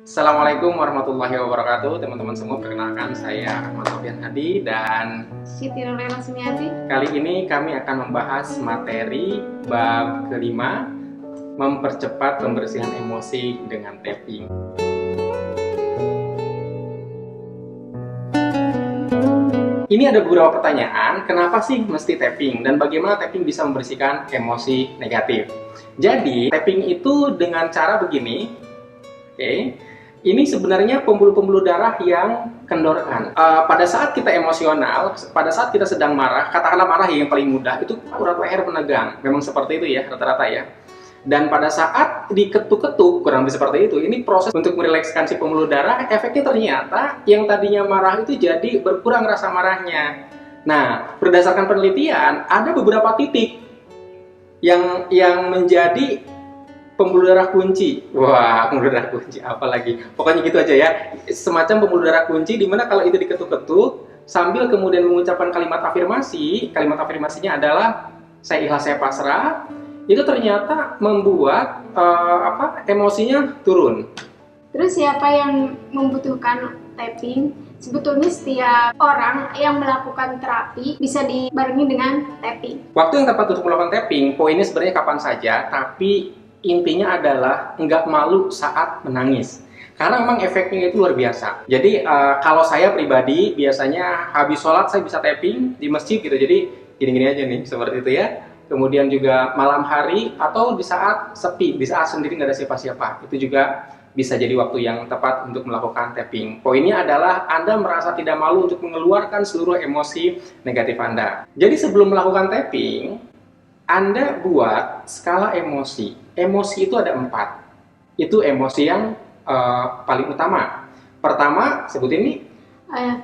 Assalamualaikum warahmatullahi wabarakatuh. Teman-teman semua, perkenalkan saya Ahmad Sofian Hadi dan Siti Nurlela Sumiati. kali ini kami akan membahas materi bab kelima, mempercepat pembersihan emosi dengan tapping. Ini ada beberapa pertanyaan, kenapa sih mesti tapping dan bagaimana tapping bisa membersihkan emosi negatif. Jadi, tapping itu dengan cara begini, oke. Ini sebenarnya pembuluh-pembuluh darah yang kendorkan. Pada saat kita emosional, pada saat kita sedang marah, katakanlah marah yang paling mudah, itu urat leher menegang. Memang seperti itu ya, rata-rata ya. Dan pada saat diketuk-ketuk, kurang lebih seperti itu, ini proses untuk merilekskan si pembuluh darah, efeknya ternyata yang tadinya marah itu jadi berkurang rasa marahnya. Nah, berdasarkan penelitian, ada beberapa titik yang menjadi pembuluh darah kunci. Wah, pembuluh darah kunci apalagi. Pokoknya gitu aja ya. Semacam pembuluh darah kunci di mana kalau itu diketuk-ketuk sambil kemudian mengucapkan kalimat afirmasi, kalimat afirmasinya adalah saya ikhlas, saya pasrah. Itu ternyata membuat emosinya turun. Terus siapa yang membutuhkan tapping? Sebetulnya setiap orang yang melakukan terapi bisa dibarengi dengan tapping. Waktu yang tepat untuk melakukan tapping, poinnya sebenarnya kapan saja, tapi intinya adalah nggak malu saat menangis. Karena memang efeknya itu luar biasa. Jadi kalau saya pribadi biasanya habis sholat saya bisa tapping di masjid gitu. Jadi gini-gini aja nih, seperti itu ya. Kemudian juga malam hari atau di saat sepi, di saat sendiri nggak ada siapa-siapa. Itu juga bisa jadi waktu yang tepat untuk melakukan tapping. Poinnya adalah Anda merasa tidak malu untuk mengeluarkan seluruh emosi negatif Anda. Jadi sebelum melakukan tapping, Anda buat skala emosi. Emosi itu ada 4. Itu emosi yang paling utama. Pertama, sebut ini.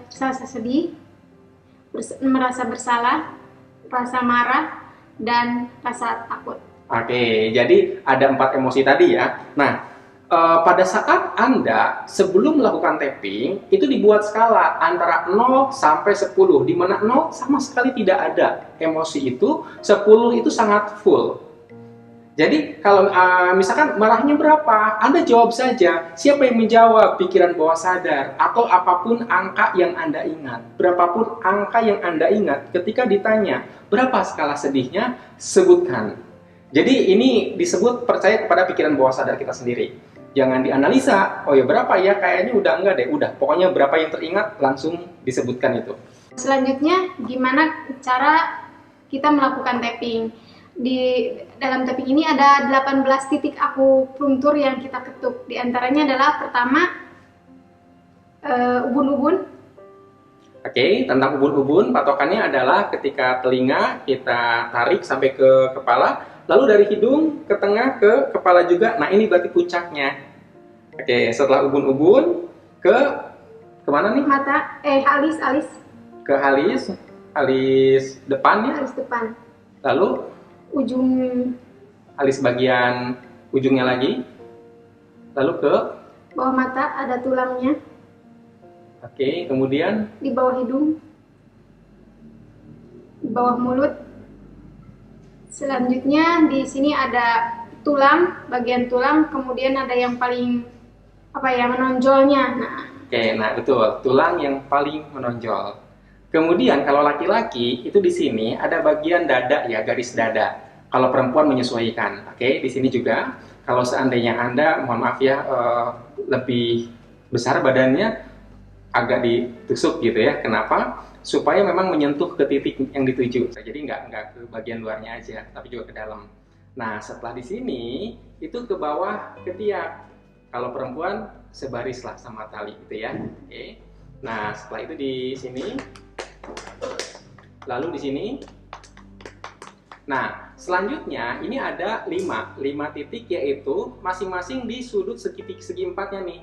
Rasa sedih, merasa bersalah, rasa marah, dan rasa takut. Oke, jadi ada 4 emosi tadi ya. Nah, pada saat Anda sebelum melakukan tapping, itu dibuat skala antara 0 sampai 10, di mana 0 sama sekali tidak ada emosi itu, 10 itu sangat full. Jadi kalau misalkan marahnya berapa, Anda jawab saja. Siapa yang menjawab? Pikiran bawah sadar atau apapun angka yang Anda ingat. Berapapun angka yang Anda ingat ketika ditanya berapa skala sedihnya, sebutkan. Jadi ini disebut percaya kepada pikiran bawah sadar kita sendiri. Jangan dianalisa, oh ya berapa ya, kayaknya udah enggak deh, udah. Pokoknya berapa yang teringat langsung disebutkan itu. Selanjutnya, gimana cara kita melakukan tapping? Di dalam tapping ini ada 18 titik akupunktur yang kita ketuk. Di antaranya adalah pertama, ubun-ubun. Oke, tentang ubun-ubun, patokannya adalah ketika telinga kita tarik sampai ke kepala, lalu dari hidung ke tengah ke kepala juga. Nah, ini berarti puncaknya. Oke, setelah ubun-ubun kemana nih? Mata, alis. Ke alis depan ya. Alis depan. Lalu Ujung alis bagian ujungnya lagi. Lalu ke bawah mata ada tulangnya. Oke, kemudian Di bawah hidung, di bawah mulut. Selanjutnya di sini ada tulang, bagian tulang, kemudian ada yang paling menonjolnya. nah betul, tulang yang paling menonjol. Kemudian kalau laki-laki itu di sini ada bagian dada ya, garis dada. Kalau perempuan menyesuaikan. Oke, di sini juga. Kalau seandainya Anda, mohon maaf ya, lebih besar badannya, agak ditusuk gitu ya. Kenapa? Supaya memang menyentuh ke titik yang dituju. Jadi nggak ke bagian luarnya aja, tapi juga ke dalam. Nah, setelah di sini itu ke bawah ketiak. Kalau perempuan sebaris lah sama tali gitu ya. Oke. Nah, setelah itu di sini, lalu di sini. Nah, selanjutnya ini ada 5 titik, yaitu masing-masing di sudut segi empatnya nih.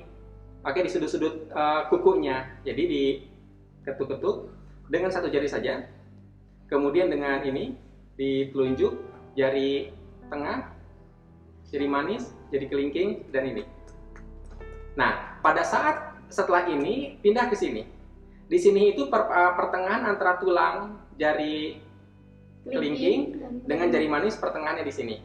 Oke, di sudut-sudut kukunya. Jadi diketuk-ketuk dengan 1 jari saja. Kemudian dengan ini di telunjuk, jari tengah, jari manis, jari kelingking, dan ini. Nah, pada saat setelah ini pindah ke sini. Di sini itu pertengahan antara tulang jari kelingking dengan jari manis, pertengahannya di sini.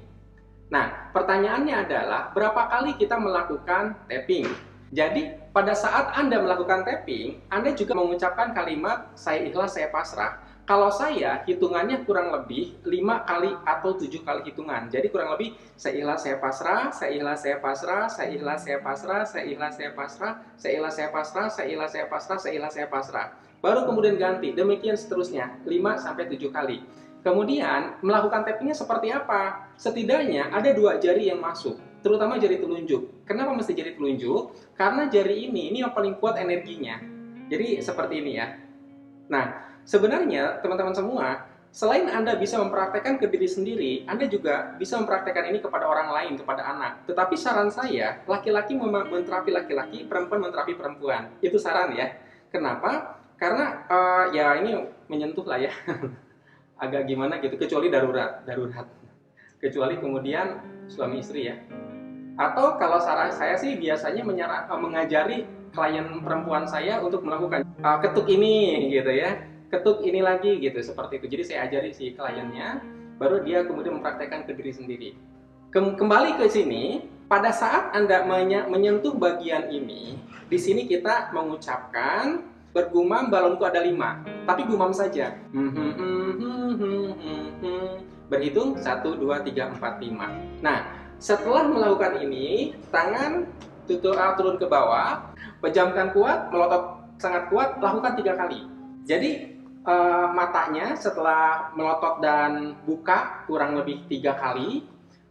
Nah, pertanyaannya adalah berapa kali kita melakukan tapping? Jadi, pada saat Anda melakukan tapping, Anda juga mengucapkan kalimat saya ikhlas, saya pasrah. Kalau saya, hitungannya kurang lebih 5 kali atau 7 kali hitungan. Jadi kurang lebih saya ikhlas, saya pasrah, saya ikhlas, saya pasrah, saya ikhlas, saya pasrah, saya ikhlas, saya pasrah, saya ikhlas, saya pasrah, saya ikhlas, saya pasrah, saya ikhlas, saya pasrah. Baru kemudian ganti, demikian seterusnya, 5-7 kali. Kemudian, melakukan tappingnya seperti apa? Setidaknya ada 2 jari yang masuk, terutama jari telunjuk. Kenapa mesti jari telunjuk? Karena jari ini yang paling kuat energinya. Jadi seperti ini ya. Nah, sebenarnya teman-teman semua, selain Anda bisa mempraktekkan ke diri sendiri, Anda juga bisa mempraktekkan ini kepada orang lain, kepada anak. Tetapi saran saya, laki-laki menterapi laki-laki, perempuan menterapi perempuan. Itu saran ya. Kenapa? Karena ya ini menyentuh lah ya. Agak gimana gitu, kecuali darurat. Kecuali kemudian suami istri ya. Atau kalau saran saya sih biasanya mengajari klien perempuan saya untuk melakukan ketuk ini gitu ya, ketuk ini lagi gitu, seperti itu. Jadi saya ajari si kliennya, baru dia kemudian mempraktekkan ke diri sendiri. Kembali ke sini, pada saat Anda menyentuh bagian ini, di sini kita mengucapkan bergumam balonku ada 5, tapi gumam saja. Berhitung 1, 2, 3, 4, 5. Nah, setelah melakukan ini, tangan turun ke bawah, pejamkan kuat, melotot sangat kuat, lakukan 3 kali. Jadi matanya setelah melotot dan buka kurang lebih 3 kali,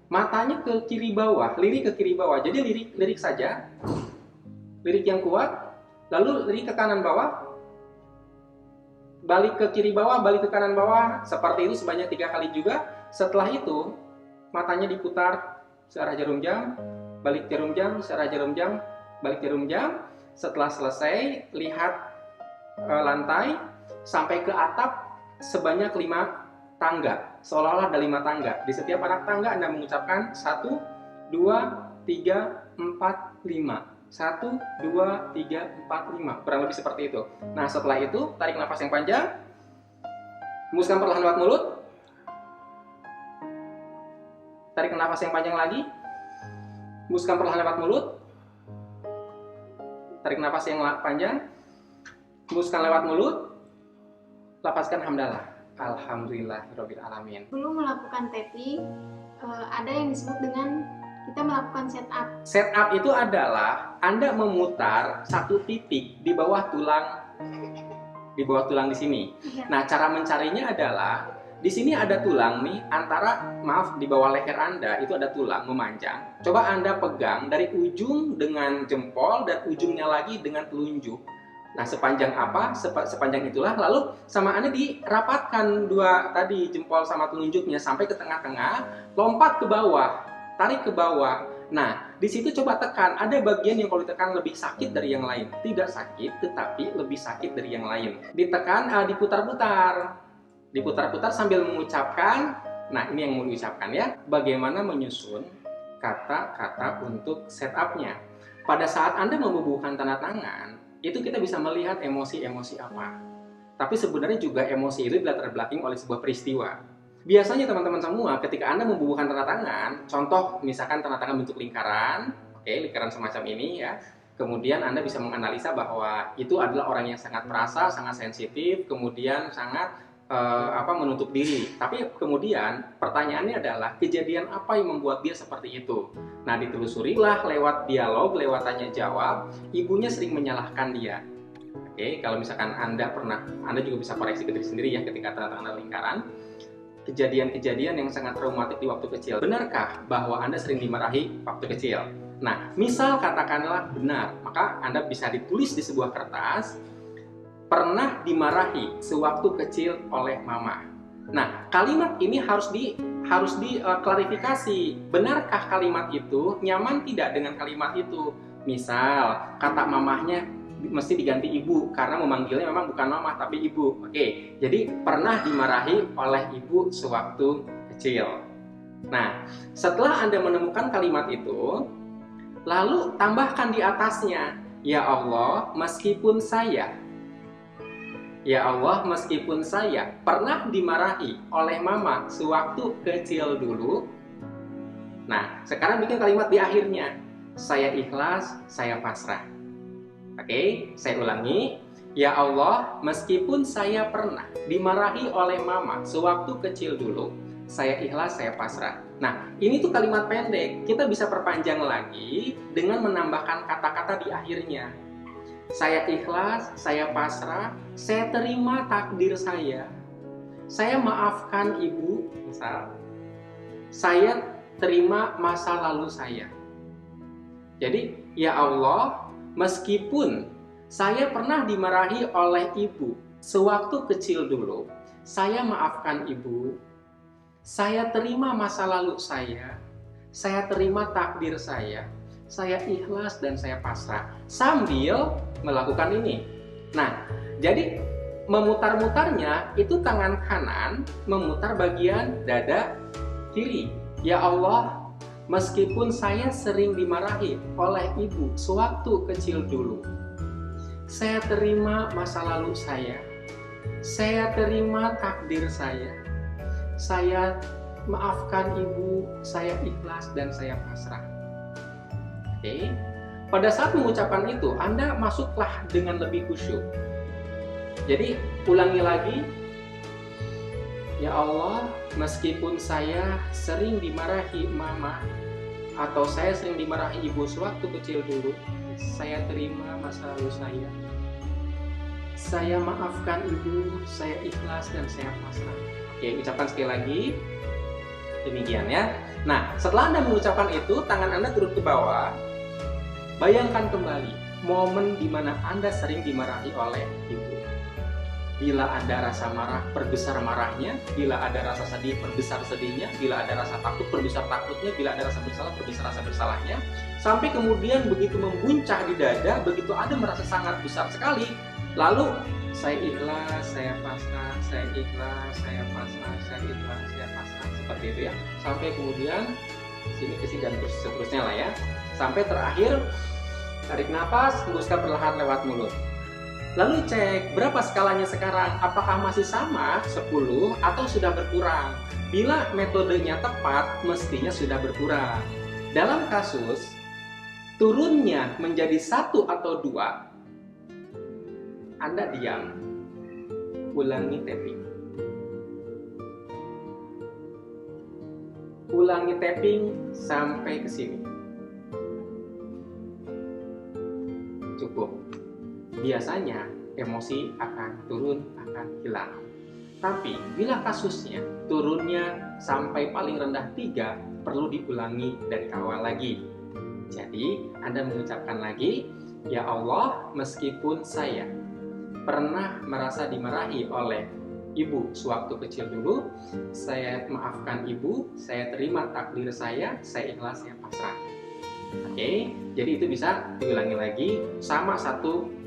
matanya ke kiri bawah, lirik ke kiri bawah. Jadi lirik saja, lirik yang kuat, lalu lirik ke kanan bawah, balik ke kiri bawah, balik ke kanan bawah, seperti itu sebanyak 3 kali juga. Setelah itu, matanya diputar searah jarum jam, balik jarum jam, searah jarum jam, balik jarum jam. Setelah selesai, lihat lantai sampai ke atap sebanyak 5 tangga, seolah-olah ada 5 tangga. Di setiap anak tangga Anda mengucapkan 1, 2, 3, 4, 5. 1, 2, 3, 4, 5. Kurang lebih seperti itu. Nah, setelah itu, tarik nafas yang panjang. Hembuskan perlahan lewat mulut. Tarik nafas yang panjang lagi. Hembuskan perlahan lewat mulut. Tarik nafas yang panjang. Hembuskan lewat mulut. Lepaskan hamdalah. Alhamdulillahirabbil alamin. Sebelum melakukan tapping, ada yang disebut dengan kita melakukan setup. Setup itu adalah Anda memutar satu titik di bawah tulang, di sini. Ya. Nah, cara mencarinya adalah di sini ada tulang nih, di bawah leher Anda itu ada tulang memanjang. Coba Anda pegang dari ujung dengan jempol dan ujungnya lagi dengan telunjuk. Nah, sepanjang apa? Sepanjang itulah. Lalu sama Anda dirapatkan 2 tadi, jempol sama telunjuknya sampai ke tengah-tengah, lompat ke bawah. Tarik ke bawah. Nah, di situ coba tekan. Ada bagian yang kalau ditekan lebih sakit dari yang lain. Tidak sakit, tetapi lebih sakit dari yang lain. Ditekan, diputar-putar. Diputar-putar sambil mengucapkan. Nah, ini yang mau diucapkan ya. Bagaimana menyusun kata-kata untuk setupnya. Pada saat Anda membubuhkan tanda tangan, itu kita bisa melihat emosi-emosi apa. Tapi sebenarnya juga emosi itu dilatar belakangi oleh sebuah peristiwa. Biasanya teman-teman semua, ketika Anda membubuhkan tanda tangan, contoh misalkan tanda tangan bentuk lingkaran, lingkaran semacam ini ya, kemudian Anda bisa menganalisa bahwa itu adalah orang yang sangat perasa, sangat sensitif, kemudian sangat menutup diri. Tapi kemudian pertanyaannya adalah kejadian apa yang membuat dia seperti itu? Nah, ditelusurilah lewat dialog, lewat tanya jawab, ibunya sering menyalahkan dia. Kalau misalkan Anda juga bisa koreksi ke diri sendiri ya ketika tanda tangan lingkaran. Kejadian-kejadian yang sangat traumatik di waktu kecil. Benarkah bahwa Anda sering dimarahi waktu kecil? Nah, misal katakanlah benar, maka Anda bisa ditulis di sebuah kertas, pernah dimarahi sewaktu kecil oleh mama. Nah, kalimat ini harus diklarifikasi. Benarkah kalimat itu nyaman tidak dengan kalimat itu? Misal, kata mamahnya mesti diganti ibu karena memanggilnya memang bukan mama tapi ibu. Jadi pernah dimarahi oleh ibu sewaktu kecil. Nah, setelah Anda menemukan kalimat itu, lalu tambahkan di atasnya, ya Allah, meskipun saya pernah dimarahi oleh mama sewaktu kecil dulu. Nah, sekarang bikin kalimat di akhirnya. saya ikhlas, saya pasrah. Oke, saya ulangi. Ya Allah, meskipun saya pernah dimarahi oleh mama sewaktu kecil dulu, saya ikhlas, saya pasrah. Nah, ini tuh kalimat pendek. Kita bisa perpanjang lagi dengan menambahkan kata-kata di akhirnya. Saya ikhlas, saya pasrah, saya terima takdir saya maafkan ibu, misal. Saya terima masa lalu saya. Jadi, ya Allah, meskipun saya pernah dimarahi oleh ibu sewaktu kecil dulu, saya maafkan ibu, saya terima masa lalu saya terima takdir saya ikhlas dan saya pasrah. Sambil melakukan ini. Nah, jadi memutar-mutarnya itu tangan kanan memutar bagian dada kiri. Ya Allah, meskipun saya sering dimarahi oleh ibu sewaktu kecil dulu, saya terima masa lalu saya terima takdir saya maafkan ibu, saya ikhlas dan saya pasrah. Oke. Pada saat mengucapkan itu, Anda masuklah dengan lebih khusyuk. Jadi, ulangi lagi. Ya Allah, meskipun saya sering dimarahi mama atau saya sering dimarahi ibu sewaktu kecil dulu, saya terima masa lalu saya maafkan ibu, saya ikhlas dan saya pasrah. Oke, ucapkan sekali lagi. Demikian ya. Nah, setelah Anda mengucapkan itu, tangan Anda turun ke bawah. Bayangkan kembali momen di mana Anda sering dimarahi oleh ibu. Bila ada rasa marah, perbesar marahnya. Bila ada rasa sedih, perbesar sedihnya. Bila ada rasa takut, perbesar takutnya. Bila ada rasa bersalah, perbesar rasa bersalahnya. Sampai kemudian begitu membuncah di dada, begitu Anda merasa sangat besar sekali. Lalu, saya ikhlas, saya pasrah, saya ikhlas, saya pasrah, saya ikhlas, saya pasrah. Seperti itu ya. Sampai kemudian sini ke sini dan terus seterusnya lah ya. Sampai terakhir, tarik nafas, hembuskan perlahan lewat mulut. Lalu cek berapa skalanya sekarang, apakah masih sama 10 atau sudah berkurang. Bila metodenya tepat, mestinya sudah berkurang. Dalam kasus turunnya menjadi 1 atau 2, Anda diam, ulangi tapping. Ulangi tapping sampai ke sini. Cukup. Biasanya emosi akan turun, akan hilang. Tapi bila kasusnya turunnya sampai paling rendah 3, perlu diulangi dari awal lagi. Jadi Anda mengucapkan lagi, ya Allah, meskipun saya pernah merasa dimarahi oleh ibu sewaktu kecil dulu, saya maafkan ibu, saya terima takdir saya ikhlas, saya pasrah. Oke, jadi itu bisa diulangi lagi sama 1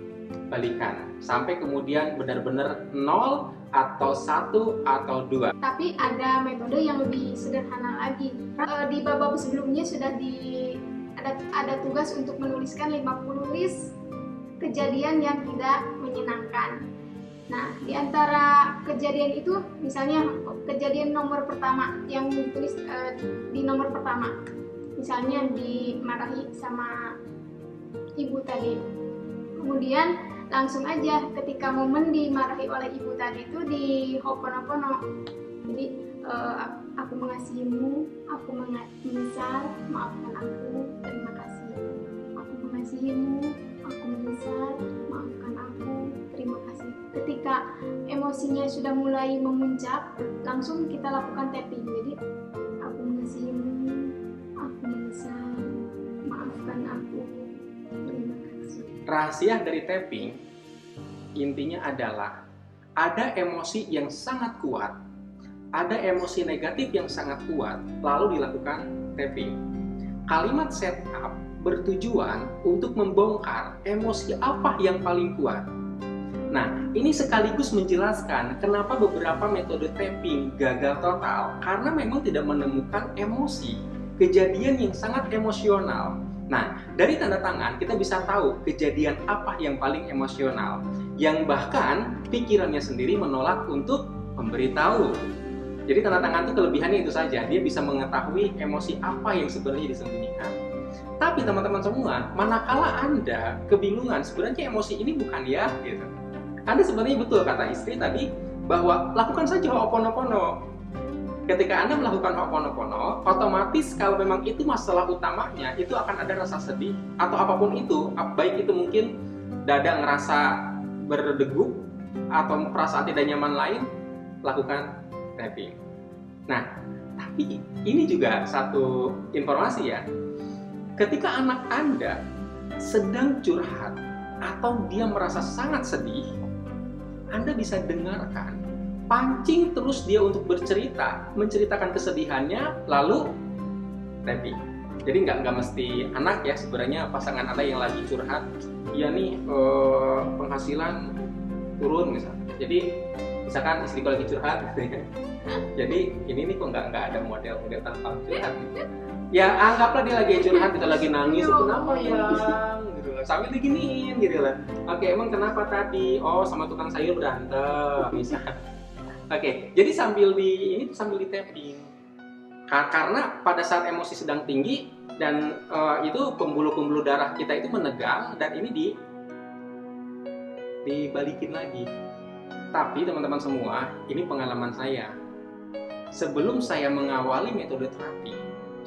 balikan sampai kemudian benar-benar 0 atau 1 atau 2. Tapi ada metode yang lebih sederhana lagi. Di bab sebelumnya sudah ada tugas untuk menuliskan 50 list kejadian yang tidak menyenangkan. Nah, di antara kejadian itu, misalnya kejadian nomor pertama yang ditulis di nomor pertama, misalnya dimarahi sama ibu tadi. Kemudian langsung aja ketika momen dimarahi oleh ibu tadi itu di Ho'oponopono. Jadi aku mengasihimu, aku menyesal, maafkan aku, terima kasih. Aku mengasihimu, aku menyesal, maafkan aku, terima kasih. Ketika emosinya sudah mulai memuncak, langsung kita lakukan tapping. Jadi aku mengasihimu, aku menyesal, maafkan aku, terima kasih. Rahasia dari tapping intinya adalah ada emosi yang sangat kuat, ada emosi negatif yang sangat kuat, lalu dilakukan tapping. Kalimat setup bertujuan untuk membongkar emosi apa yang paling kuat. Nah, ini sekaligus menjelaskan kenapa beberapa metode tapping gagal total, karena memang tidak menemukan emosi, kejadian yang sangat emosional. Nah, dari tanda tangan kita bisa tahu kejadian apa yang paling emosional, yang bahkan pikirannya sendiri menolak untuk memberitahu. Jadi tanda tangan itu kelebihannya itu saja, dia bisa mengetahui emosi apa yang sebenarnya disembunyikan. Tapi teman-teman semua, manakala Anda kebingungan, sebenarnya emosi ini bukan ya, gitu. Anda sebenarnya betul kata istri tadi, bahwa lakukan saja Ho'oponopono. Ketika Anda melakukan Ho'oponopono, otomatis kalau memang itu masalah utamanya, itu akan ada rasa sedih, atau apapun itu, baik itu mungkin dada ngerasa berdegup, atau perasaan tidak nyaman lain, lakukan tapping. Nah, tapi ini juga satu informasi ya, ketika anak Anda sedang curhat atau dia merasa sangat sedih, Anda bisa dengarkan, pancing terus dia untuk bercerita, menceritakan kesedihannya, lalu tapping. Jadi nggak mesti anak ya, sebenarnya pasangan Anda yang lagi curhat, iya nih penghasilan turun misalnya. Jadi misalkan istriku lagi curhat, jadi ini nih kok nggak ada model-model tanpa curhat. Ya anggaplah dia lagi curhat, kita lagi nangis, kenapa ya? Gitu lah, sambil diginiin gitu lah. Oke, emang kenapa tadi? Oh, sama tukang sayur berantem, misalnya. Oke, jadi sambil di tapping. Karena pada saat emosi sedang tinggi dan itu pembuluh-pembuluh darah kita itu menegang dan ini dibalikin lagi. Tapi teman-teman semua, ini pengalaman saya. Sebelum saya mengawali metode terapi,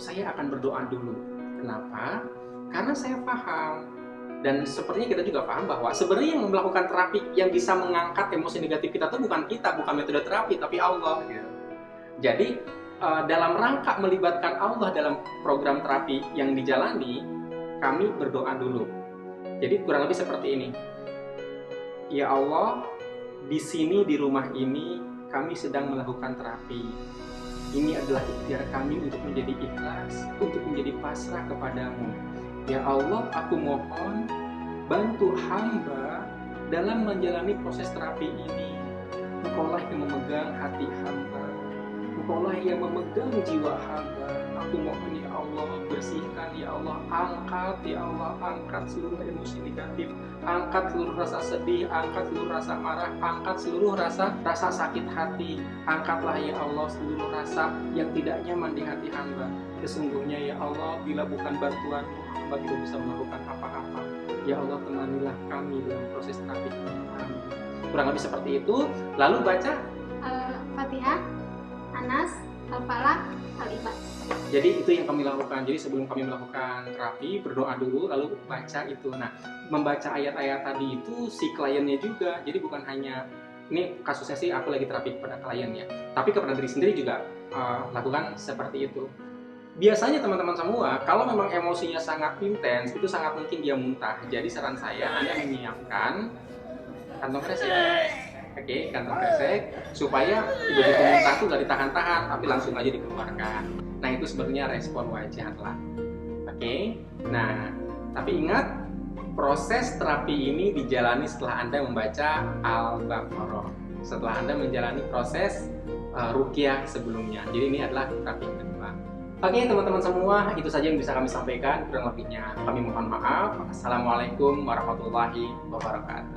saya akan berdoa dulu. Kenapa? Karena saya paham. Dan sepertinya kita juga paham bahwa sebenarnya yang melakukan terapi yang bisa mengangkat emosi negatif kita itu bukan kita, bukan metode terapi, tapi Allah. Gitu. Jadi dalam rangka melibatkan Allah dalam program terapi yang dijalani, kami berdoa dulu. Jadi kurang lebih seperti ini. Ya Allah, di sini di rumah ini kami sedang melakukan terapi. Ini adalah ikhtiar kami untuk menjadi ikhlas, untuk menjadi pasrah kepadamu. Ya Allah, aku mohon bantu hamba dalam menjalani proses terapi ini. Engkaulah yang memegang hati hamba, Engkaulah yang memegang jiwa hamba. Aku mohon ya Allah, bersihkan ya Allah, angkat seluruh emosi negatif, angkat seluruh rasa sedih, angkat seluruh rasa marah, angkat seluruh rasa sakit hati. Angkatlah ya Allah seluruh rasa yang tidak nyaman di hati hamba. Sesungguhnya ya Allah, bila bukan bantuan-Mu, hamba tidak bisa melakukan apa-apa. Ya Allah, temanilah kami dalam proses terapi ini. Kurang lebih seperti itu. Lalu baca Fatihah, Anas, Al-Falaq, Al-Ikhlas. Jadi itu yang kami lakukan. Jadi sebelum kami melakukan terapi, berdoa dulu, lalu baca itu. Nah, membaca ayat-ayat tadi itu si kliennya juga. Jadi bukan hanya, ini kasusnya sih aku lagi terapi kepada kliennya, tapi kepada diri sendiri juga lakukan seperti itu. Biasanya teman-teman semua, kalau memang emosinya sangat intens, itu sangat mungkin dia muntah. Jadi saran saya, Anda menyiapkan kantong kresek. Oke, kantong kresek, supaya begitu muntah itu nggak ditahan-tahan, tapi langsung aja dikeluarkan. Nah, itu sebenarnya respon wajar lah. Oke, nah, tapi ingat, proses terapi ini dijalani setelah Anda membaca Al-Baqarah, setelah Anda menjalani proses ruqyah sebelumnya. Jadi ini adalah terapi yang kedua. Oke teman-teman semua, itu saja yang bisa kami sampaikan. Kurang lebihnya kami mohon maaf. Assalamualaikum warahmatullahi wabarakatuh.